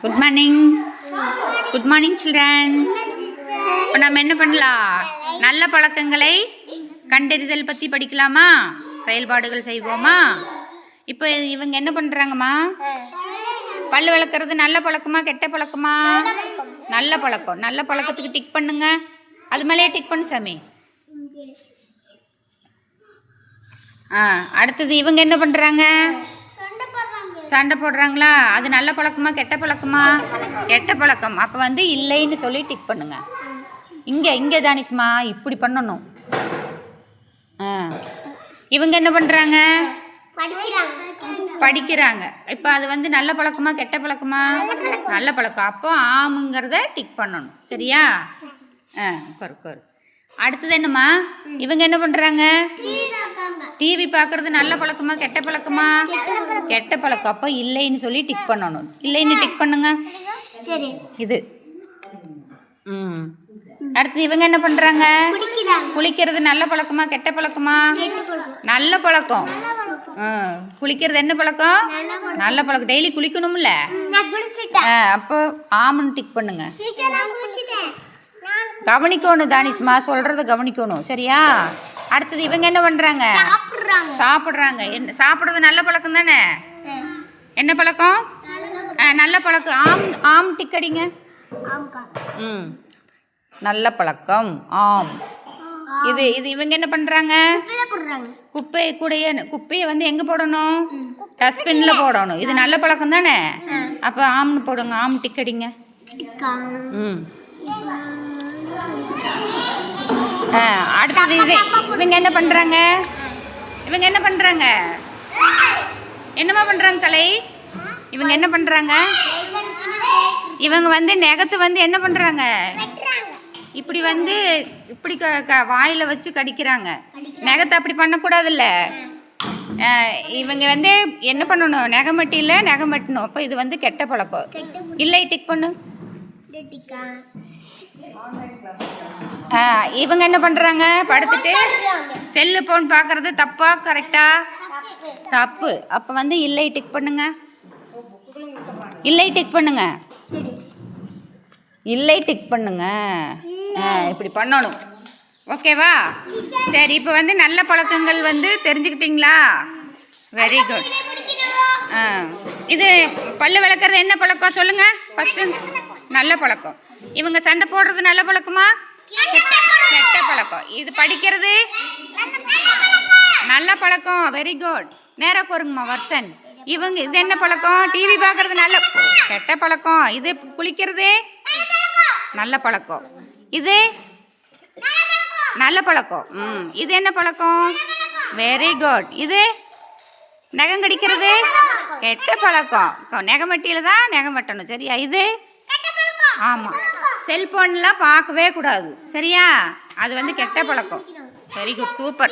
Good morning. Good morning children. இப்போ நம்ம என்ன பண்ணலாம்? நல்ல பழக்கங்களை கண்டறிதல் பற்றி படிக்கலாமா? செயல்பாடுகள் செய்வோமா? இப்போ இவங்க என்ன பண்ணுறாங்கம்மா? பல்லு விளக்குறது நல்ல பழக்கமா கெட்ட பழக்கமா? நல்ல பழக்கம். நல்ல பழக்கத்துக்கு டிக் பண்ணுங்க. அது மேலேயே டிக் பண்ணு சாமி. அடுத்தது இவங்க என்ன பண்ணுறாங்க? சண்டை போடுறாங்களா? அது நல்ல பழக்கமா கெட்ட பழக்கமா? கெட்ட பழக்கம். அப்போ வந்து இல்லைன்னு சொல்லி டிக் பண்ணுங்க. இங்கே தானிஸ்மா இப்படி பண்ணணும். இவங்க என்ன பண்ணுறாங்க? படிக்கிறாங்க. இப்போ அது வந்து நல்ல பழக்கமா கெட்ட பழக்கமா? நல்ல பழக்கம். அப்போ ஆமுங்கிறத டிக் பண்ணணும். சரியா? கொரு. அடுத்தது என்னம்மா? இவங்க என்ன பண்ணுறாங்க? டிவி பார்க்குறது நல்ல பழக்கமா கெட்ட பழக்கமா? கெட்ட பழக்கம். அப்போ இல்லைன்னு சொல்லி டிக் பண்ணணும். இல்லைன்னு டிக் பண்ணுங்க. இது அடுத்து இவங்க என்ன பண்ணுறாங்க? குளிக்கிறது நல்ல பழக்கமா கெட்ட பழக்கமா? நல்ல பழக்கம். குளிக்கிறது என்ன பழக்கம்? நல்ல பழக்கம். டெய்லி குளிக்கணும்ல. அப்போ ஆமன் டிக் பண்ணுங்க. கவனிக்கணும் தானிஸ்மா, சொல்கிறத கவனிக்கணும். சரியா? அடுத்தது இவங்க என்ன பண்ணுறாங்க? சாப்பிட்றாங்க. என்ன சாப்பிட்றது நல்ல பழக்கம் தானே? என்ன பழக்கம்? நல்ல பழக்கம். ஆம் டிக் அடிங்க. நல்ல பழக்கம் ஆம். இது இவங்க என்ன பண்ணுறாங்க? குப்பையை வந்து எங்கே போடணும்? டஸ்ட்பின்ல போடணும். இது நல்ல பழக்கம் தானே? அப்போ ஆம்னு போடுங்க. ஆம் டிக் அடிங்க. அடுத்தது இவங்க என்ன பண்ணுறாங்க? என்னம்மா பண்ணுறாங்க கலை? இவங்க என்ன பண்ணுறாங்க? இவங்க வந்து நெகத்தை வந்து என்ன பண்ணுறாங்க? இப்படி வந்து இப்படி வாயில் வச்சு கடிக்கிறாங்க. நெகத்தை அப்படி பண்ணக்கூடாதுல்ல. இவங்க வந்து என்ன பண்ணணும்? நெகம் வெட்டணும். அப்போ இது வந்து கெட்ட பழக்கம். இல்லை டிக் பண்ணு. இவங்க என்ன பண்ணுறாங்க? படுத்துட்டு செல்லு ஃபோன் பார்க்குறது தப்பா கரெக்டா? தப்பு. அப்போ வந்து இல்லை டிக் பண்ணுங்க. இல்லை டிக் பண்ணுங்க. இப்படி பண்ணணும். ஓகேவா? சரி, இப்போ வந்து நல்ல பழக்கங்கள் வந்து தெரிஞ்சுக்கிட்டீங்களா? Very good. இது பல்லு விளக்குறது என்ன பழக்கம் சொல்லுங்க ஃபர்ஸ்ட். நல்ல பழக்கம். இவங்க சண்டை போடுறது நல்ல பழக்கமா கெட்ட பழக்கம்? இது படிக்கிறது நல்ல பழக்கம். Very good. நேராக போருங்கம்மா வர்ஷன். இவங்க இது என்ன பழக்கம்? டிவி பார்க்கறது நல்ல கெட்ட பழக்கம். இது குளிக்கிறது நல்ல பழக்கம். இது நல்ல பழக்கம். இது என்ன பழக்கம்? Very good. இது நகம் கடிக்கிறது கெட்ட பழக்கம். நகம் வெட்டியில் தான் நகம் வெட்டணும். சரியா? இது ஆமாம். செல்ஃபோன்லாம் பார்க்கவே கூடாது. சரியா? அது வந்து கெட்ட பழக்கம். Very good. சூப்பர்.